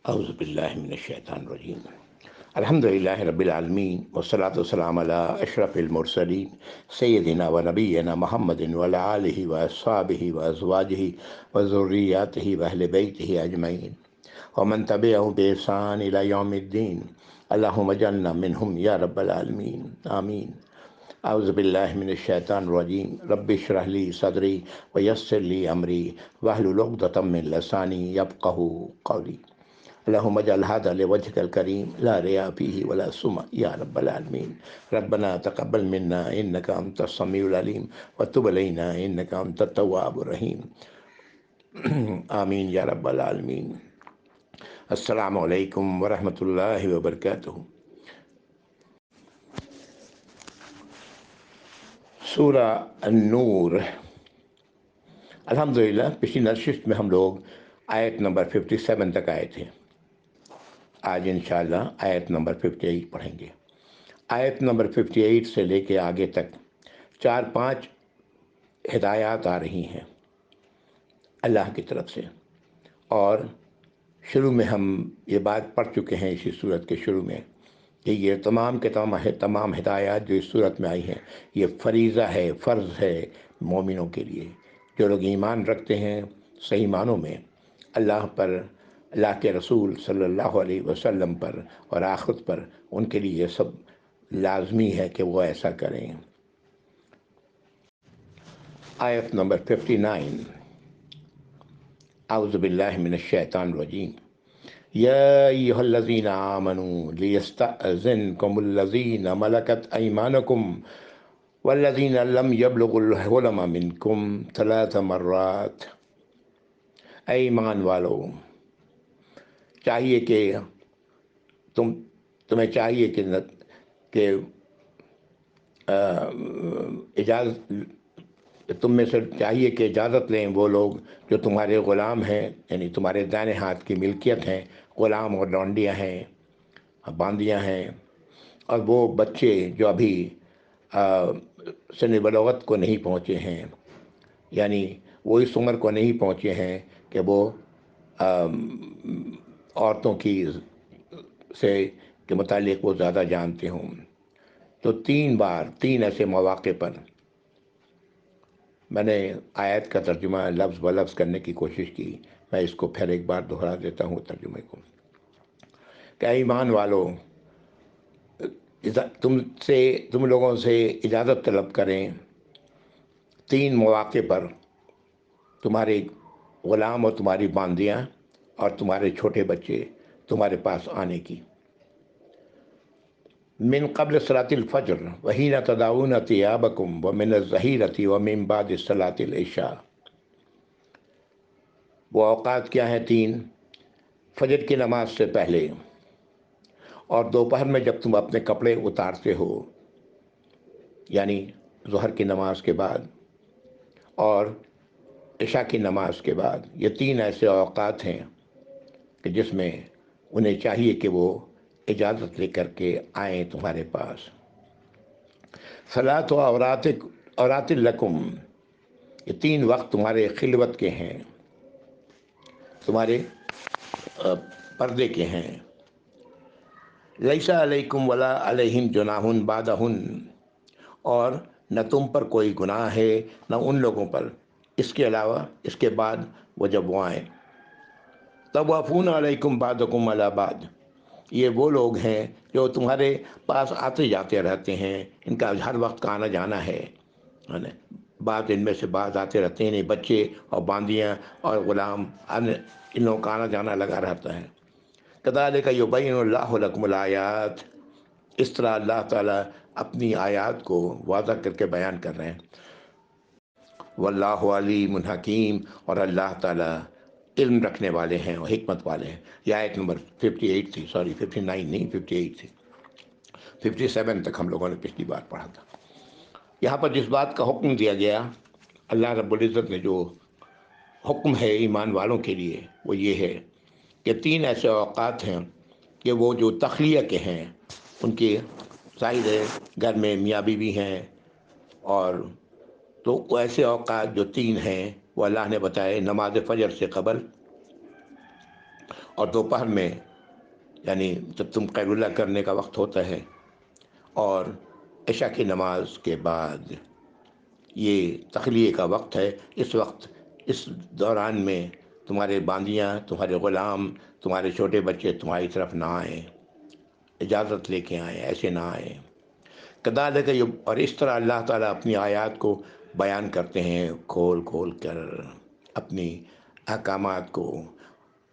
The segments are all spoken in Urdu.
اعوذ باللہ من الشیطان الرجیم الحمد للہ رب العالمین والصلاة والسلام علی اشرف المرسلین سیدنا و نبینا محمد وعلی آلہ واصحابہ وازواجہ وذریاتہ واہل بیتہ اجمعین ومن تبعہم بإحسان الی یوم الدین اللہم اجعلنا منہم یا رب العالمین آمین۔ اعوذ باللہ من الشیطان الرجیم رب اشرح لی صدری ویسر لی امری واحلل عقدۃ من لسانی یفقہوا قولی۔ اللہم اجعل ھذا لوجہک الکریم لا ریاء فیہ ولا سمع یا رب العالمین۔ ربنا تقبل منا انک انت السمیع العلیم وتب علینا انک انت التواب الرحیم، آمین یا رب العالمین۔ السلام علیکم ورحمۃ اللہ وبرکاتہ۔ سورہ النور۔ الحمدللہ پچھلی نشست میں ہم لوگ آیت نمبر 57 تک آئے تھے۔ آج انشاءاللہ آیت نمبر 58 پڑھیں گے۔ آیت نمبر 58 سے لے کے آگے تک 4-5 ہدایات آ رہی ہیں اللہ کی طرف سے، اور شروع میں ہم یہ بات پڑھ چکے ہیں اسی صورت کے شروع میں کہ یہ تمام ہدایات جو اس صورت میں آئی ہیں یہ فریضہ ہے، فرض ہے مومنوں کے لیے۔ جو لوگ ایمان رکھتے ہیں صحیح معنوں میں اللہ پر، اللہ کے رسول صلی اللہ علیہ وسلم پر اور آخرت پر، ان کے لیے یہ سب لازمی ہے کہ وہ ایسا کریں۔ آیت نمبر 59۔ اعوذ باللہ من الشیطان الرجیم یا ایھا الذین آمنوا لیستأذنکم الذین ملکت ایمانکم والذین لم یبلغوا الحلم منکم 3 مرات۔ اے ایمان والو، چاہیے کہ تمہیں چاہیے کہ تم میں سے چاہیے کہ اجازت لیں وہ لوگ جو تمہارے غلام ہیں، یعنی تمہارے دائیں ہاتھ کی ملکیت ہیں، غلام اور لونڈیاں ہیں، باندیاں ہیں، اور وہ بچے جو ابھی سن بلوغت کو نہیں پہنچے ہیں، یعنی وہ اس عمر کو نہیں پہنچے ہیں کہ وہ عورتوں کے متعلق وہ زیادہ جانتے ہوں۔ تو 3 ایسے مواقع پر میں نے آیت کا ترجمہ لفظ بلفظ کرنے کی کوشش کی۔ میں اس کو پھر ایک بار دہرا دیتا ہوں ترجمے کو کہ ایمان والو، تم لوگوں سے اجازت طلب کریں 3 مواقع پر تمہارے غلام اور تمہاری باندیاں اور تمہارے چھوٹے بچے تمہارے پاس آنے کی۔ من قبل صلاۃ الفجر وحین تدعون ثیابکم ومن الظہیرۃ ومن بعد صلاۃ العشاء۔ وہ اوقات کیا ہیں 3؟ فجر کی نماز سے پہلے، اور دوپہر میں جب تم اپنے کپڑے اتارتے ہو، یعنی ظہر کی نماز کے بعد، اور عشاء کی نماز کے بعد۔ یہ 3 ایسے اوقات ہیں کہ جس میں انہیں چاہیے کہ وہ اجازت لے کر کے آئیں تمہارے پاس۔ صلاۃ و عورات لکم، یہ 3 وقت تمہارے خلوت کے ہیں، تمہارے پردے کے ہیں۔ لیس علیکم ولا علیہم جناح بعدہن، اور نہ تم پر کوئی گناہ ہے نہ ان لوگوں پر اس کے علاوہ، اس کے بعد وہ جب وہ آئیں۔ طوافون علیکم بعضکم علی بعض، یہ وہ لوگ ہیں جو تمہارے پاس آتے جاتے رہتے ہیں، ان کا ہر وقت کا آنا جانا ہے، بعض ان میں سے بعض آتے رہتے ہیں، بچے اور باندیاں اور غلام، ان لوگوں کا آنا جانا لگا رہتا ہے۔ کذالک یبین اللہ لکم الآیات، اس طرح اللہ تعالیٰ اپنی آیات کو واضح کر کے بیان کر رہے ہیں۔ واللہ علیم حکیم، اور اللہ تعالیٰ علم رکھنے والے ہیں اور حکمت والے ہیں۔ یہ آیت نمبر 58 تھی، 59 نہیں 58 تھی۔ 57 تک ہم لوگوں نے پچھلی بار پڑھا تھا۔ یہاں پر جس بات کا حکم دیا گیا، اللہ رب العزت نے جو حکم ہے ایمان والوں کے لیے، وہ یہ ہے کہ 3 ایسے اوقات ہیں کہ وہ جو تخلیہ کے ہیں، ان کے ظاہر ہے گھر میں میاں بیوی ہیں، اور تو ایسے اوقات جو 3 ہیں وہ اللہ نے بتائے: نماز فجر سے قبل، اور دوپہر میں یعنی جب تم قیلولہ کرنے کا وقت ہوتا ہے اور عشاء کی نماز کے بعد یہ تخلیہ کا وقت ہے، اس وقت اس دوران میں تمہارے باندیاں، تمہارے غلام، تمہارے چھوٹے بچے تمہاری طرف نہ آئیں، اجازت لے کے آئیں، ایسے نہ آئیں۔ کذالک اور اس طرح اللہ تعالیٰ اپنی آیات کو بیان کرتے ہیں کھول کھول کر اپنی احکامات کو،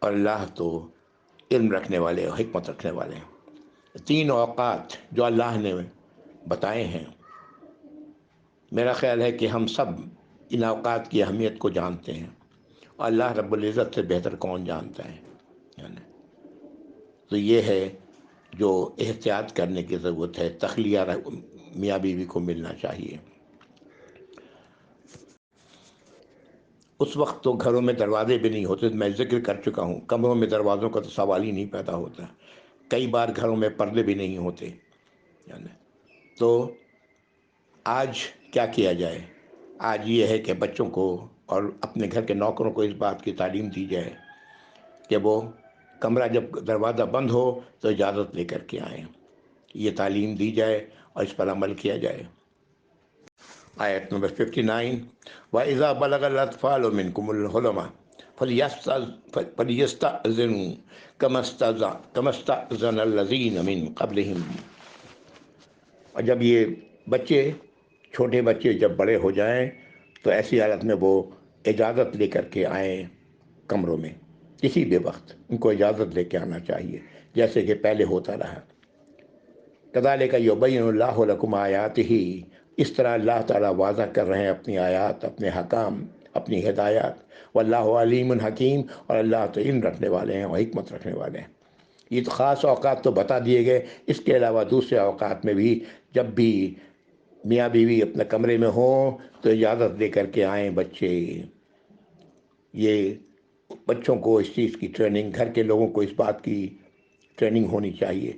اور اللہ تو علم رکھنے والے اور حکمت رکھنے والے ہیں۔ 3 اوقات جو اللہ نے بتائے ہیں، میرا خیال ہے کہ ہم سب ان اوقات کی اہمیت کو جانتے ہیں، اور اللہ رب العزت سے بہتر کون جانتا ہے، یعنی تو یہ ہے جو احتیاط کرنے کی ضرورت ہے۔ تخلیہ میاں بیوی کو ملنا چاہیے۔ اس وقت تو گھروں میں دروازے بھی نہیں ہوتے، میں ذکر کر چکا ہوں، کمروں میں دروازوں کا تو سوال ہی نہیں پیدا ہوتا، کئی بار گھروں میں پردے بھی نہیں ہوتے، یعنی تو آج کیا کیا جائے؟ آج یہ ہے کہ بچوں کو اور اپنے گھر کے نوکروں کو اس بات کی تعلیم دی جائے کہ وہ کمرہ جب دروازہ بند ہو تو اجازت لے کر کے آئیں، یہ تعلیم دی جائے اور اس پر عمل کیا جائے۔ آیت نمبر 59، وَإِذَا بَلَغَ الْأَطْفَالُ مِنْكُمُ الْحُلُمَ فَلْيَسْتَأْذِنُوا كَمَا اسْتَأْذَنَ الَّذِينَ مِنْ قَبْلِهِمْ۔ اور جب یہ بچے، چھوٹے بچے جب بڑے ہو جائیں تو ایسی حالت میں وہ اجازت لے کر کے آئیں کمروں میں، کسی بھی وقت ان کو اجازت لے کے آنا چاہیے جیسے کہ پہلے ہوتا رہا۔ کذالک یبین اللہ لکم آیاتہ، اس طرح اللہ تعالیٰ واضح کر رہے ہیں اپنی آیات، اپنے حکام، اپنی ہدایات۔ واللہ علیم حکیم، اور اللہ تو علم رکھنے والے ہیں اور حکمت رکھنے والے ہیں۔ یہ تو خاص اوقات تو بتا دیے گئے، اس کے علاوہ دوسرے اوقات میں بھی جب بھی میاں بیوی اپنے کمرے میں ہوں تو اجازت دے کر کے آئیں بچے۔ یہ بچوں کو اس چیز کی ٹریننگ، گھر کے لوگوں کو اس بات کی ٹریننگ ہونی چاہیے،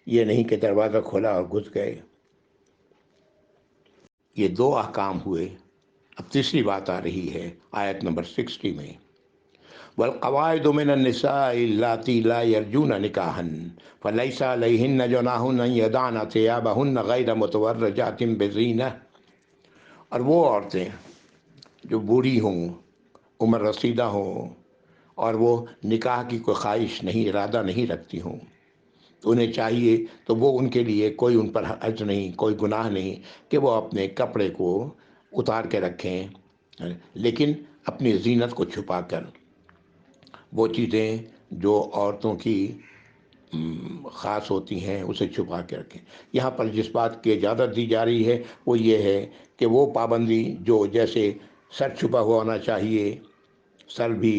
یہ نہیں کہ دروازہ کھولا اور گھس گئے۔ یہ 2 احکام ہوئے، اب تیسری بات آ رہی ہے آیت نمبر 60 میں، والقواعد من النساء اللاتي لا يرجون نکاحا فليس عليهن جناح ان يضعن ثيابهن غير متبرجات بزينة۔ اور وہ عورتیں جو بوڑھی ہوں، عمر رسیدہ ہوں، اور وہ نکاح کی کوئی خواہش نہیں، ارادہ نہیں رکھتی ہوں، تو انہیں چاہیے، تو وہ ان کے لیے کوئی ان پر حرج نہیں، کوئی گناہ نہیں کہ وہ اپنے کپڑے کو اتار کے رکھیں، لیکن اپنی زینت کو چھپا کر، وہ چیزیں جو عورتوں کی خاص ہوتی ہیں اسے چھپا کے رکھیں۔ یہاں پر جس بات کی اجازت دی جا رہی ہے وہ یہ ہے کہ وہ پابندی جو جیسے سر چھپا ہوا ہونا چاہیے، سر بھی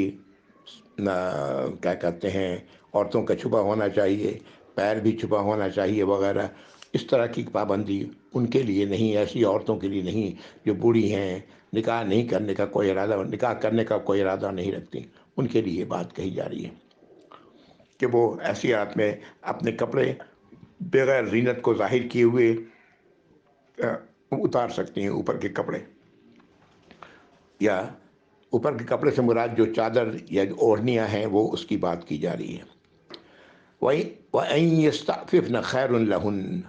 کیا کہتے ہیں عورتوں کا چھپا ہونا چاہیے، پیر بھی چھپا ہونا چاہیے وغیرہ، اس طرح کی پابندی ان کے لیے نہیں، ایسی عورتوں کے لیے نہیں جو بوڑھی ہیں، نکاح نہیں کرنے کا کوئی ارادہ، نکاح کرنے کا کوئی ارادہ نہیں رکھتی، ان کے لیے یہ بات کہی جا رہی ہے کہ وہ ایسی حالت میں اپنے کپڑے بغیر زینت کو ظاہر کیے ہوئے اتار سکتی ہیں اوپر کے کپڑے، یا اوپر کے کپڑے سے مراد جو چادر یا اوڑھنیاں ہیں وہ اس کی بات کی جا رہی ہے۔ وَإِن يَسْتَعْفِفْنَ خَيْرٌ لَهُنَّ،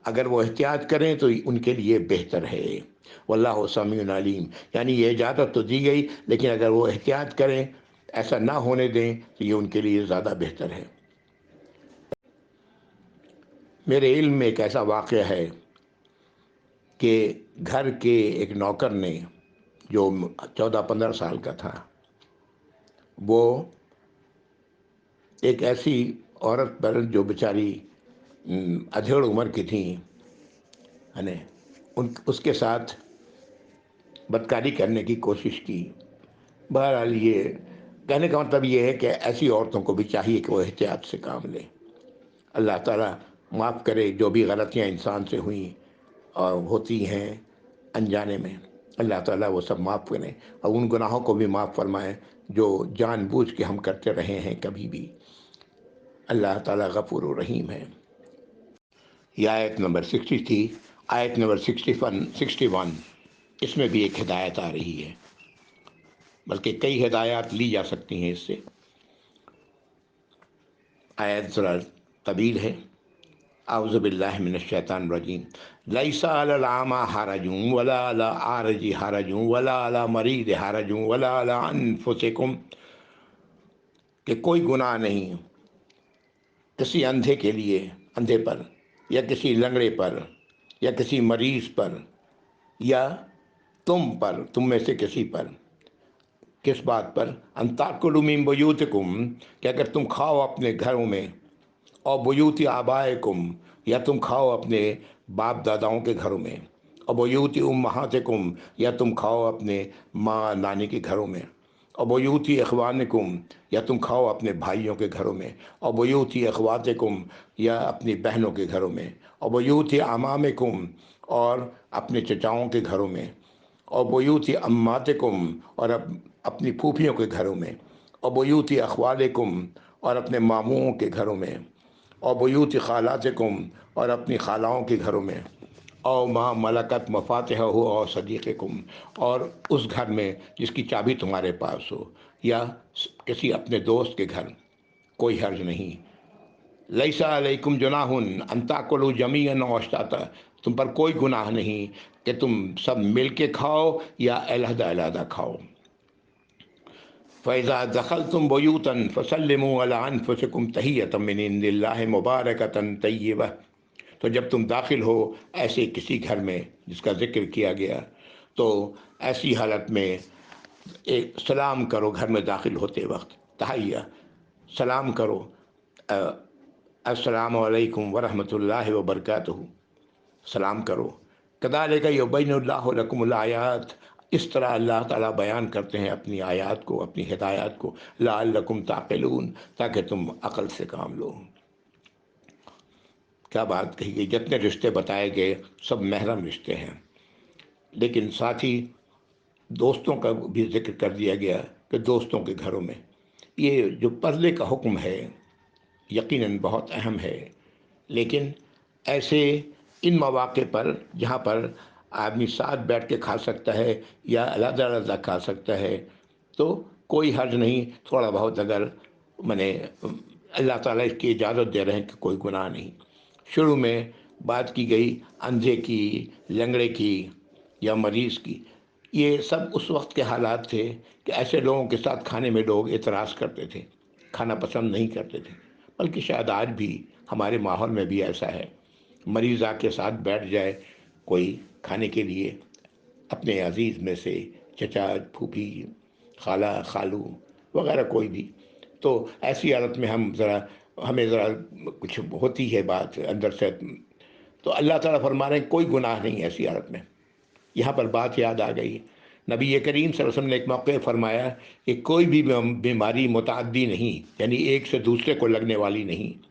اگر وہ احتیاط کریں تو ان کے لیے بہتر ہے۔ واللہ سمیع علیم، یعنی یہ اجازت تو دی گئی لیکن اگر وہ احتیاط کریں، ایسا نہ ہونے دیں تو یہ ان کے لیے زیادہ بہتر ہے۔ میرے علم میں ایک ایسا واقعہ ہے کہ گھر کے ایک نوکر نے جو 14-15 سال کا تھا، وہ ایک ایسی عورت پر جو بیچاری ادھیڑ عمر کی تھیں، اس کے ساتھ بدکاری کرنے کی کوشش کی۔ بہرحال یہ کہنے کا مطلب یہ ہے کہ ایسی عورتوں کو بھی چاہیے کہ وہ احتیاط سے کام لیں۔ اللہ تعالیٰ معاف کرے جو بھی غلطیاں انسان سے ہوئیں اور ہوتی ہیں انجانے میں، اللہ تعالیٰ وہ سب معاف کریں اور ان گناہوں کو بھی معاف فرمائے جو جان بوجھ کے ہم کرتے رہے ہیں کبھی بھی۔ اللہ تعالیٰ غفور و رحیم ہے۔ یہ آیت نمبر 60 تھی۔ آیت نمبر 61 اس میں بھی ایک ہدایت آ رہی ہے، بلکہ کئی ہدایات لی جا سکتی ہیں اس سے۔ آیت ذرا طویل ہے. اعوذ باللہ من الشیطان الرجیم. لیس علی العامی حرج ولا علی عارج حرج ولا علی مریض حرج ولا علی انفسکم، کہ کوئی گناہ نہیں کسی اندھے کے لیے، اندھے پر، یا کسی لنگڑے پر، یا کسی مریض پر، یا تم پر، تم میں سے کسی پر. کس بات پر؟ ان تاکلوا من بیوتکم، کہ اگر تم کھاؤ اپنے گھروں میں، اور بیوت آبائکم، یا تم کھاؤ اپنے باپ داداؤں کے گھروں میں، اور بیوت امہاتکم، یا تم کھاؤ اپنے ماں نانی کے گھروں میں، اور بیوت اخوانکم، یا تم کھاؤ اپنے بھائیوں کے گھروں میں، اور بیوت اخواتکم، یا اپنی بہنوں کے گھروں میں، اور بیوت اعمامکم، اور اپنے چچاؤں کے گھروں میں، اور بیوت اماتکم، اور اپنی پھوپھیوں کے گھروں میں، اور بیوت اخوالکم، اور اپنے ماموؤں کے گھروں میں، اور بیوت خالاتکم، اور اپنی خالاؤں کے گھروں میں، اور ما ملکت مفاتحہ ہو، اور صدیقکم، اور اس گھر میں جس کی چابی تمہارے پاس ہو، یا کسی اپنے دوست کے گھر. کوئی حرج نہیں. لیس علیکم جناح ان تاکلوا جمیعا او اشتاتا، تم پر کوئی گناہ نہیں کہ تم سب مل کے کھاؤ یا علیحدہ علیحدہ کھاؤ. فَإِذَا دَخَلْتُمْ بُيُوتًا فَسَلِّمُوا عَلَىٰ أَنفُسِكُمْ تَحِيَّةً مِّنْ عِندِ اللَّهِ مُبَارَكَةً طَيِّبَةً، تو جب تم داخل ہو ایسے کسی گھر میں جس کا ذکر کیا گیا، تو ایسی حالت میں ایک سلام کرو. گھر میں داخل ہوتے وقت تحیہ سلام کرو، السلام علیکم ورحمۃ اللہ وبرکاتہ، سلام کرو. کذالک یبین اللہ لکم الآیات، اس طرح اللہ تعالیٰ بیان کرتے ہیں اپنی آیات کو، اپنی ہدایات کو، لعلکم تعقلون، تاکہ تم عقل سے کام لو. کیا بات کہی گئی! جتنے رشتے بتائے گئے سب محرم رشتے ہیں، لیکن ساتھ ہی دوستوں کا بھی ذکر کر دیا گیا کہ دوستوں کے گھروں میں. یہ جو پردے کا حکم ہے یقیناً بہت اہم ہے، لیکن ایسے ان مواقع پر جہاں پر آدمی ساتھ بیٹھ کے کھا سکتا ہے یا علیحدہ علیحدہ کھا سکتا ہے تو کوئی حرج نہیں. تھوڑا بہت اگر اللہ تعالیٰ اس کی اجازت دے رہے ہیں کہ کوئی گناہ نہیں. شروع میں بات کی گئی اندھے کی، لنگڑے کی، یا مریض کی. یہ سب اس وقت کے حالات تھے کہ ایسے لوگوں کے ساتھ کھانے میں لوگ اعتراض کرتے تھے، کھانا پسند نہیں کرتے تھے. بلکہ شاید آج بھی ہمارے ماحول میں بھی ایسا ہے. مریض آ کے ساتھ بیٹھ جائے کوئی کھانے کے لیے، اپنے عزیز میں سے چچا، پھوپھی، خالہ، خالو وغیرہ کوئی بھی، تو ایسی حالت میں ہمیں ذرا کچھ ہوتی ہے بات اندر سے. تو اللہ تعالیٰ فرما رہے ہیں کوئی گناہ نہیں ایسی حالت میں. یہاں پر بات یاد آ گئی، نبی کریم صلی اللہ علیہ وسلم نے ایک موقع فرمایا کہ کوئی بھی بیماری متعدی نہیں، یعنی ایک سے دوسرے کو لگنے والی نہیں.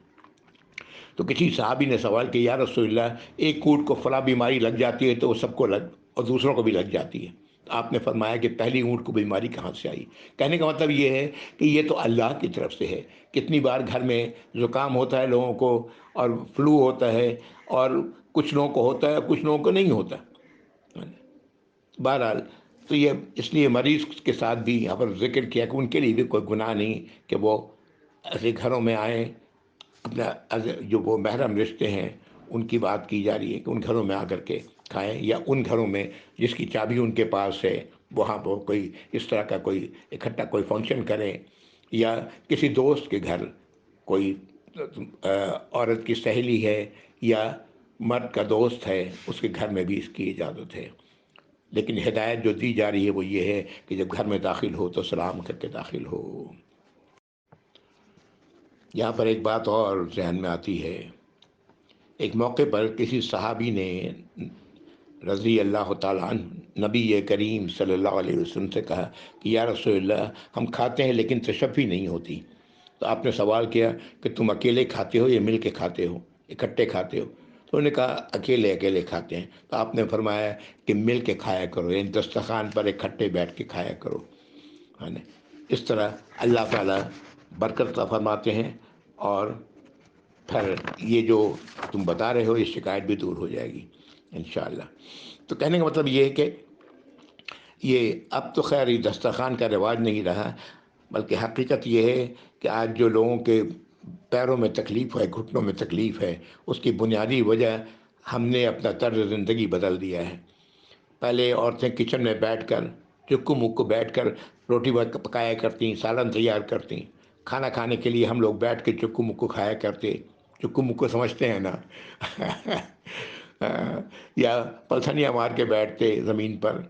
تو کسی صحابی نے سوال کیا، یا رسول اللہ، ایک اونٹ کو فلاں بیماری لگ جاتی ہے تو وہ سب کو اور دوسروں کو بھی لگ جاتی ہے. آپ نے فرمایا کہ پہلی اونٹ کو بیماری کہاں سے آئی؟ کہنے کا مطلب یہ ہے کہ یہ تو اللہ کی طرف سے ہے. کتنی بار گھر میں زکام ہوتا ہے لوگوں کو، اور فلو ہوتا ہے، اور کچھ لوگوں کو ہوتا ہے، کچھ لوگوں کو نہیں ہوتا. بہرحال تو یہ اس لیے مریض کے ساتھ بھی یہاں پر ذکر کیا کہ ان کے لیے بھی کوئی گناہ نہیں کہ وہ ایسے گھروں میں آئیں. اپنا جو وہ محرم رشتے ہیں ان کی بات کی جا رہی ہے کہ ان گھروں میں آ کر کے کھائیں، یا ان گھروں میں جس کی چابی ان کے پاس ہے وہاں وہ کوئی اس طرح کا کوئی اکٹھا کوئی فنکشن کریں، یا کسی دوست کے گھر کوئی عورت کی سہیلی ہے یا مرد کا دوست ہے، اس کے گھر میں بھی اس کی اجازت ہے. لیکن ہدایت جو دی جا رہی ہے وہ یہ ہے کہ جب گھر میں داخل ہو تو سلام کر کے داخل ہو. یہاں پر ایک بات اور ذہن میں آتی ہے. ایک موقع پر کسی صحابی نے رضی اللہ تعالیٰ عنہ نبی کریم صلی اللہ علیہ وسلم سے کہا کہ یا رسول اللہ، ہم کھاتے ہیں لیکن تشفی نہیں ہوتی. تو آپ نے سوال کیا کہ تم اکیلے کھاتے ہو یا مل کے کھاتے ہو، اکٹھے کھاتے ہو؟ تو انہوں نے کہا اکیلے کھاتے ہیں. تو آپ نے فرمایا کہ مل کے کھایا کرو، یعنی دسترخوان پر اکٹھے بیٹھ کے کھایا کرو. اس طرح اللہ تعالیٰ برکت عطا فرماتے ہیں، اور پھر یہ جو تم بتا رہے ہو یہ شکایت بھی دور ہو جائے گی انشاءاللہ. تو کہنے کا مطلب یہ ہے کہ یہ اب تو خیر یہ دسترخوان کا رواج نہیں رہا، بلکہ حقیقت یہ ہے کہ آج جو لوگوں کے پیروں میں تکلیف ہے، گھٹنوں میں تکلیف ہے، اس کی بنیادی وجہ ہم نے اپنا طرز زندگی بدل دیا ہے۔ پہلے عورتیں کچن میں بیٹھ کر چکو مکو بیٹھ کر روٹی پکایا کرتیں، سالن تیار کرتیں، کھانا کھانے کے لیے ہم لوگ بیٹھ کے چکو مکو کھایا کرتے۔ چکو مکو سمجھتے ہیں نا؟ یا پلتھنیاں مار کے بیٹھتے زمین پر۔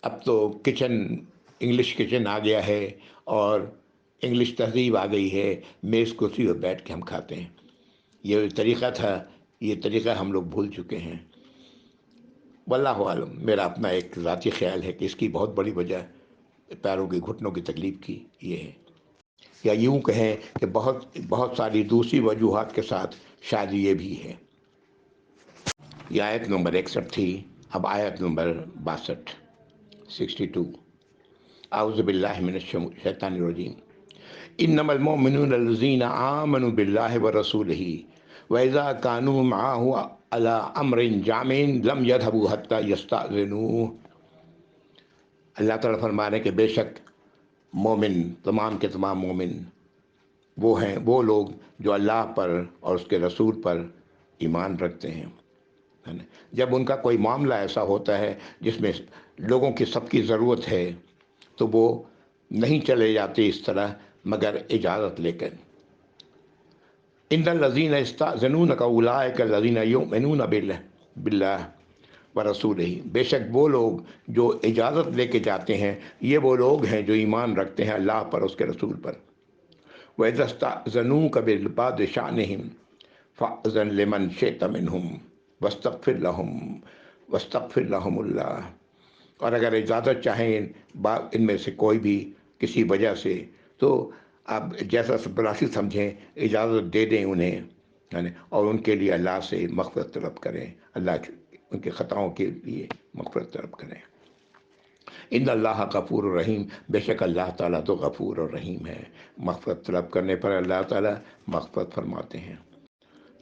اب تو کچن، انگلش کچن آ گیا ہے اور انگلش تہذیب آ گئی ہے، میز کرسی پر بیٹھ کے ہم کھاتے ہیں۔ یہ طریقہ تھا، یہ طریقہ ہم لوگ بھول چکے ہیں۔ واللہ عالم، میرا اپنا ایک ذاتی خیال ہے کہ اس کی بہت بڑی وجہ پیروں کے گھٹنوں کی تکلیف کی یہ ہے، یا یوں کہیں کہ بہت ساری دوسری وجوہات کے ساتھ شاید یہ بھی ہے۔ یہ آیت نمبر 61 تھی، اب آیت نمبر 62 اعوذ باللہ من الشیطان الرجیم۔ انما المؤمنون الذین آمنوا باللہ ورسولہ وَإِذَا كَانُوا مَعَهُ عَلَىٰ أَمْرٍ جَامِعٍ لَمْ يَذْهَبُوا حَتَّىٰ يَسْتَأْذِنُوهُ۔ اللہ تعالیٰ فرما رہے ہیں کہ بے شک مومن، تمام کے تمام مومن وہ ہیں، وہ لوگ جو اللہ پر اور اس کے رسول پر ایمان رکھتے ہیں۔ جب ان کا کوئی معاملہ ایسا ہوتا ہے جس میں لوگوں کی سب کی ضرورت ہے تو وہ نہیں چلے جاتے اس طرح مگر اجازت لے کر۔ ان الذین یستأذنونک اولئک الذین یؤمنون باللہ ورسولہ، بے شک وہ لوگ جو اجازت لے کے جاتے ہیں یہ وہ لوگ ہیں جو ایمان رکھتے ہیں اللہ پر، اس کے رسول پر۔ وَإِذَا اسْتَأْذَنُوكَ بِبَعْضِ شَأْنِهِمْ فَأْذَن لِمَنْ شِئْتَ مِنْهُمْ وَاسْتَغْفِرْ لَهُمُ اللَّهُ، اور اگر اجازت چاہیں ان میں سے کوئی بھی کسی وجہ سے تو آپ جیسا مناسب سمجھیں اجازت دے دیں انہیں، اور ان کے لیے اللہ سے مغفرت طلب کریں، اللہ ان کے خطاؤں کے لیے مغفرت طلب کریں۔ ان اللہ غفور الرحیم، بے شک اللہ تعالیٰ تو غفور اور رحیم ہے، مغفرت طلب کرنے پر اللہ تعالیٰ مغفرت فرماتے ہیں۔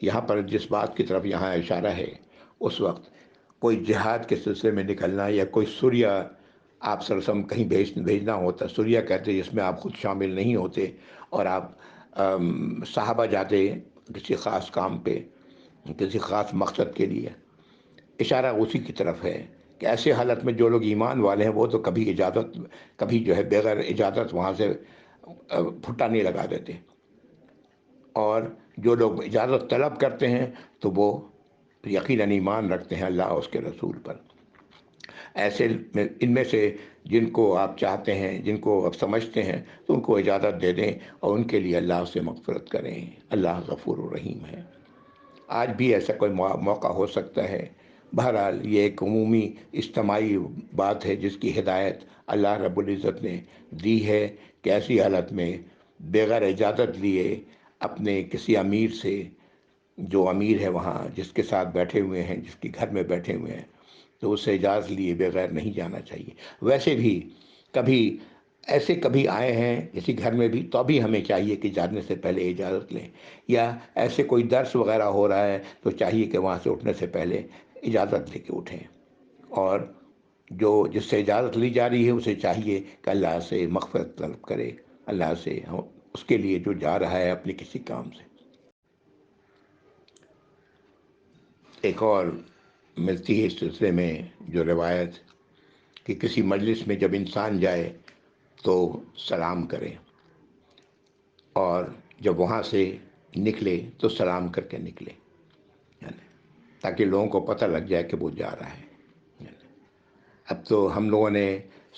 یہاں پر جس بات کی طرف یہاں اشارہ ہے، اس وقت کوئی جہاد کے سلسلے میں نکلنا یا کوئی سوریہ آپ صلی اللہ علیہ وسلم کہیں بھیجنا ہوتا، سوریہ کہتے جس میں آپ خود شامل نہیں ہوتے اور آپ صحابہ جاتے کسی خاص کام پہ، کسی خاص مقصد کے لیے، اشارہ اسی کی طرف ہے کہ ایسے حالت میں جو لوگ ایمان والے ہیں وہ تو کبھی جو ہے بغیر اجازت وہاں سے پھٹا نہیں لگا دیتے، اور جو لوگ اجازت طلب کرتے ہیں تو وہ یقیناً ایمان رکھتے ہیں اللہ اور اس کے رسول پر۔ ایسے ان میں سے جن کو آپ چاہتے ہیں، جن کو آپ سمجھتے ہیں تو ان کو اجازت دے دیں اور ان کے لیے اللہ سے مغفرت کریں، اللہ غفور الرحیم ہے۔ آج بھی ایسا کوئی موقع ہو سکتا ہے۔ بہرحال یہ ایک عمومی اجتماعی بات ہے جس کی ہدایت اللہ رب العزت نے دی ہے کہ ایسی حالت میں بغیر اجازت لیے اپنے کسی امیر سے، جو امیر ہے وہاں جس کے ساتھ بیٹھے ہوئے ہیں، جس کے گھر میں بیٹھے ہوئے ہیں، تو اس سے اجازت لیے بغیر نہیں جانا چاہیے۔ ویسے بھی کبھی آئے ہیں کسی گھر میں بھی تو ابھی ہمیں چاہیے کہ جانے سے پہلے اجازت لیں، یا ایسے کوئی درس وغیرہ ہو رہا ہے تو چاہیے کہ وہاں سے اٹھنے سے پہلے اجازت لے کے اٹھیں، اور جس سے اجازت لی جا رہی ہے اسے چاہیے کہ اللہ سے مغفرت طلب کرے، اللہ سے اس کے لیے جو جا رہا ہے اپنے کسی کام سے۔ ایک اور ملتی ہے اس سلسلے میں جو روایت کہ کسی مجلس میں جب انسان جائے تو سلام کرے، اور جب وہاں سے نکلے تو سلام کر کے نکلے، تاکہ لوگوں کو پتہ لگ جائے کہ وہ جا رہا ہے۔ اب تو ہم لوگوں نے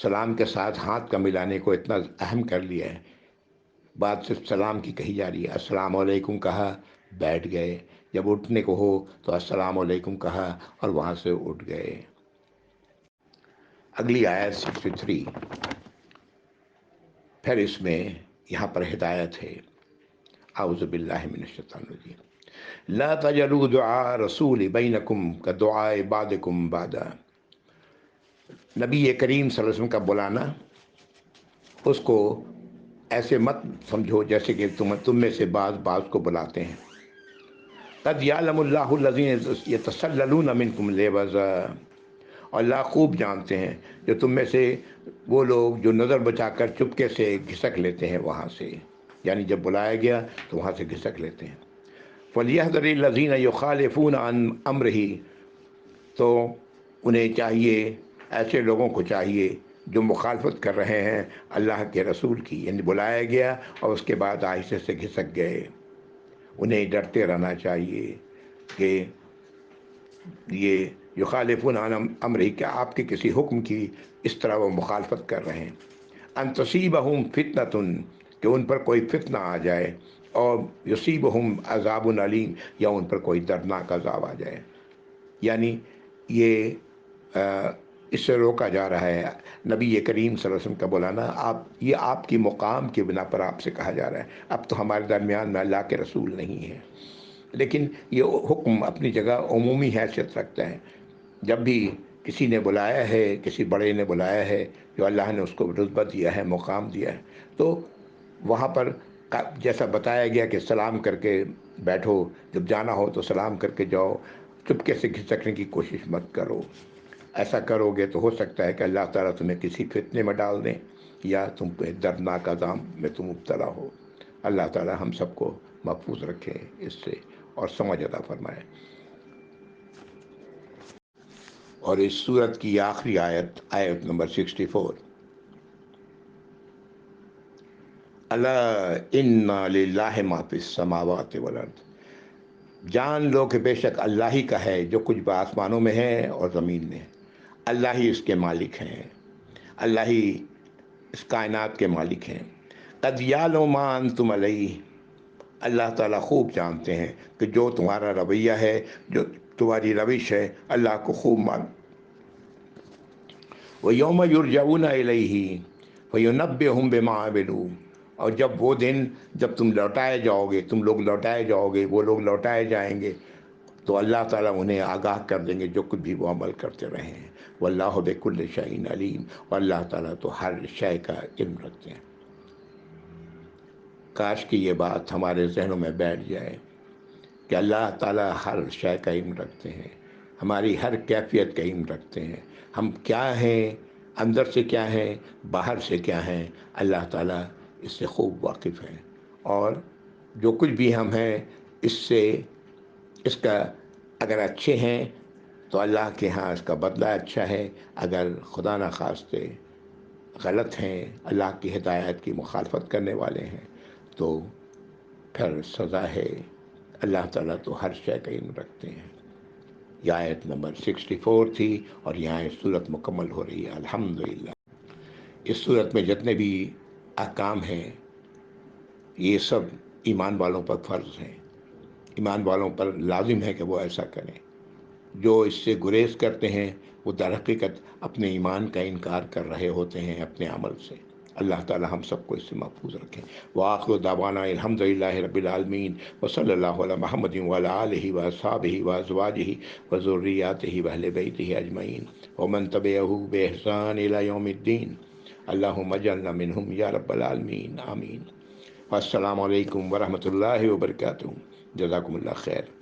سلام کے ساتھ ہاتھ کا ملانے کو اتنا اہم کر لیا ہے، بات صرف سلام کی کہی جا رہی ہے، السلام علیکم کہا بیٹھ گئے، جب اٹھنے کو ہو تو السلام علیکم کہا اور وہاں سے اٹھ گئے۔ اگلی آیت 63، پھر اس میں یہاں پر ہدایت ہے، اعوذ باللہ من الشیطان الرجیم، لا تجعلوا دعاء رسول بینکم کدعاء بعضکم بعضا۔ نبی کریم صلی اللہ علیہ وسلم کا بلانا، اس کو ایسے مت سمجھو جیسے کہ تم میں سے بعض کو بلاتے ہیں۔ قد یعلم اللہ الذین یتسللون منکم لواذا، اور اللہ خوب جانتے ہیں جو تم میں سے وہ لوگ جو نظر بچا کر چپکے سے گھسک لیتے ہیں وہاں سے۔ یعنی جب بلایا گیا تو وہاں سے گھسک لیتے ہیں۔ فَلْيَحْذَرِ الَّذِينَ يُخَالِفُونَ عَنْ أَمْرِهِ، تو انہیں چاہیے، ایسے لوگوں کو چاہیے جو مخالفت کر رہے ہیں اللہ کے رسول کی، یعنی بلایا گیا اور اس کے بعد آہستہ سے گھسک گئے، انہیں ڈرتے رہنا چاہیے کہ یہ یخالفون عن امرہ، کہ آپ کے کسی حکم کی اس طرح وہ مخالفت کر رہے ہیں، ان تصیبہم فتنۃ، کہ ان پر کوئی فتنہ آ جائے، اور یصیبہم عذاب علیم، یا ان پر کوئی دردناک عذاب آ جائے۔ یعنی یہ اس سے روکا جا رہا ہے نبی کریم صلی اللہ علیہ وسلم کا بلانا، یہ آپ کی مقام کے بنا پر آپ سے کہا جا رہا ہے۔ اب تو ہمارے درمیان میں اللہ کے رسول نہیں ہے، لیکن یہ حکم اپنی جگہ عمومی حیثیت رکھتا ہے۔ جب بھی کسی نے بلایا ہے، کسی بڑے نے بلایا ہے جو اللہ نے اس کو رتبہ دیا ہے، مقام دیا ہے، تو وہاں پر جیسا بتایا گیا کہ سلام کر کے بیٹھو، جب جانا ہو تو سلام کر کے جاؤ، چپکے سے گھسکنے کی کوشش مت کرو۔ ایسا کرو گے تو ہو سکتا ہے کہ اللہ تعالیٰ تمہیں کسی فتنے میں ڈال دیں، یا تم پہ دردناک عذاب میں تم مبتلا ہو۔ اللہ تعالیٰ ہم سب کو محفوظ رکھے اس سے، اور سمجھ عطا فرمائے۔ اور اس سورت کی آخری آیت، آیت نمبر 64، الا ان للہ ما فی السماوات والارض، جان لو کہ بے شک اللہ ہی کا ہے جو کچھ آسمانوں میں ہے اور زمین میں ہے، اللہ ہی اس کے مالک ہیں، اللہ ہی اس کائنات کے مالک ہیں۔ قد یعلم ما انتم علیہ، اللہ تعالیٰ خوب جانتے ہیں کہ جو تمہارا رویہ ہے، جو تمہاری روش ہے، اللہ کو خوب وَيَوْمَ يُرْجَعُونَ إِلَيْهِ فَيُنَبِّئُهُم بِمَا عَمِلُوا، اور جب وہ دن جب تم لوٹائے جاؤ گے، تم لوگ لوٹائے جاؤ گے، وہ لوگ لوٹائے جائیں گے، تو اللہ تعالیٰ انہیں آگاہ کر دیں گے جو کچھ بھی وہ عمل کرتے رہے ہیں۔ وَاللَّهُ بِكُلِّ شَيْءٍ عَلِيمٌ، اور اللہ تعالیٰ تو ہر شے کا علم رکھتے ہیں۔ کاش کہ یہ بات ہمارے ذہنوں میں بیٹھ جائے کہ اللہ تعالیٰ ہر شے کا علم رکھتے ہیں، ہماری ہر کیفیت کا علم رکھتے ہیں، ہم کیا ہیں، اندر سے کیا ہیں، باہر سے کیا ہیں، اللہ تعالیٰ اس سے خوب واقف ہیں، اور جو کچھ بھی ہم ہیں اس کا اگر اچھے ہیں تو اللہ کے ہاں اس کا بدلہ اچھا ہے، اگر خدا نخواستہ غلط ہیں، اللہ کی ہدایت کی مخالفت کرنے والے ہیں، تو پھر سزا ہے۔ اللہ تعالیٰ تو ہر شے کا علم رکھتے ہیں۔ یہ آیت نمبر 64 تھی، اور یہاں یہ صورت مکمل ہو رہی ہے الحمدللہ۔ اس صورت میں جتنے بھی احکام ہیں، یہ سب ایمان والوں پر فرض ہیں، ایمان والوں پر لازم ہے کہ وہ ایسا کریں۔ جو اس سے گریز کرتے ہیں وہ در حقیقت اپنے ایمان کا انکار کر رہے ہوتے ہیں اپنے عمل سے۔ اللہ تعالی ہم سب کو اس سے محفوظ رکھیں۔ وآخر دعوانا الحمدللہ رب العالمین، وصلی اللہ علی محمد وعلی آلہ واصحابہ وازواجہ وذریاتہ واہل بیتہ اجمعین ومن تبعہ بإحسان الی یوم الدین، اللہم اجعلنا منہم یا رب العالمین، آمین۔ السلام علیکم ورحمۃ اللہ وبرکاتہ۔ جزاکم اللہ خیر۔